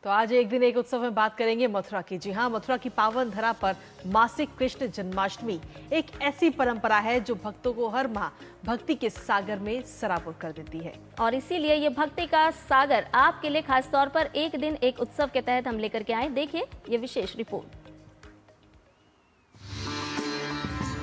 तो आज एक दिन एक उत्सव में बात करेंगे मथुरा की। जी हाँ, मथुरा की पावन धरा पर मासिक कृष्ण जन्माष्टमी एक ऐसी परंपरा है जो भक्तों को हर माह भक्ति के सागर में सराबोर कर देती है। और इसीलिए ये भक्ति का सागर आपके लिए खास तौर पर एक दिन एक उत्सव के तहत हम लेकर के आए। देखिए ये विशेष रिपोर्ट।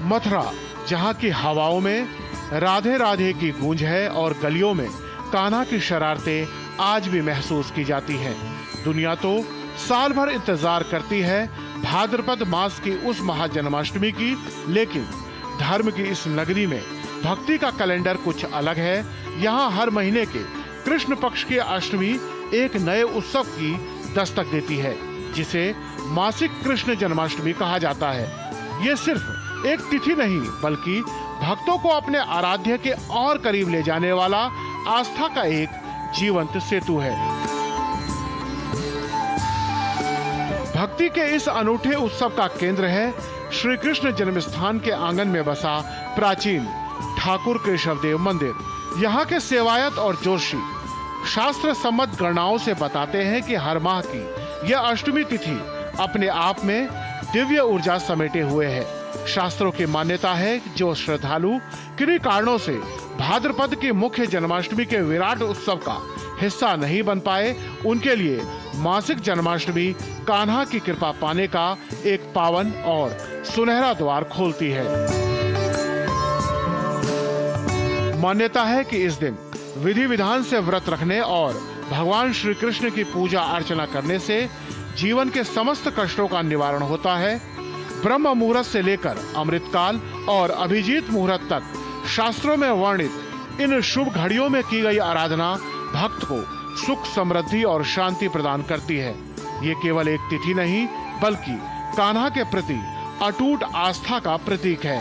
मथुरा, जहाँ की हवाओं में राधे राधे की गूंज है और गलियों में कान्हा की शरारतें आज भी महसूस की जाती हैं। दुनिया तो साल भर इंतजार करती है भाद्रपद मास की उस महाजन्माष्टमी की, लेकिन धर्म की इस नगरी में भक्ति का कैलेंडर कुछ अलग है। यहाँ हर महीने के कृष्ण पक्ष की अष्टमी एक नए उत्सव की दस्तक देती है, जिसे मासिक कृष्ण जन्माष्टमी कहा जाता है। ये सिर्फ एक तिथि नहीं, बल्कि भक्तों को अपने आराध्य के और करीब ले जाने वाला आस्था का एक जीवंत सेतु है। भक्ति के इस अनूठे उत्सव का केंद्र है श्री कृष्ण जन्मस्थान के आंगन में बसा प्राचीन ठाकुर केशव देव मंदिर। यहाँ के सेवायत और जोशी शास्त्र सम्मत गणनाओं से बताते हैं कि हर माह की यह अष्टमी तिथि अपने आप में दिव्य ऊर्जा समेटे हुए है। शास्त्रों की मान्यता है कि जो श्रद्धालु किन्हीं कारणों से भाद्रपद की मुख्य जन्माष्टमी के विराट उत्सव का हिस्सा नहीं बन पाए, उनके लिए मासिक जन्माष्टमी कान्हा की कृपा पाने का एक पावन और सुनहरा द्वार खोलती है। मान्यता है कि इस दिन विधि विधान से व्रत रखने और भगवान श्री कृष्ण की पूजा अर्चना करने से जीवन के समस्त कष्टों का निवारण होता है। ब्रह्म मुहूर्त से लेकर अमृतकाल और अभिजीत मुहूर्त तक शास्त्रों में वर्णित इन शुभ घड़ियों में की गई आराधना भक्त को सुख, समृद्धि और शांति प्रदान करती है। ये केवल एक तिथि नहीं, बल्कि कान्हा के प्रति अटूट आस्था का प्रतीक है।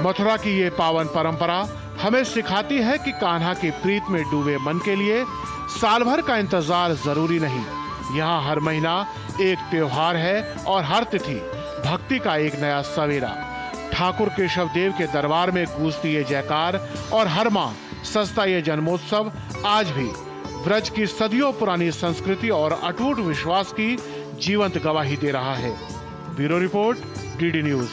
मथुरा की ये पावन परंपरा हमें सिखाती है कि कान्हा की प्रीत में डूबे मन के लिए साल भर का इंतजार जरूरी नहीं। यहाँ हर महीना एक त्योहार है और हर तिथि भक्ति का एक नया सवेरा। ठाकुर केशव देव के दरबार में गूंजती ये जयकार और हर माह सजता ये जन्मोत्सव आज भी व्रज की सदियों पुरानी संस्कृति और अटूट विश्वास की जीवंत गवाही दे रहा है। Bureau report, DD news.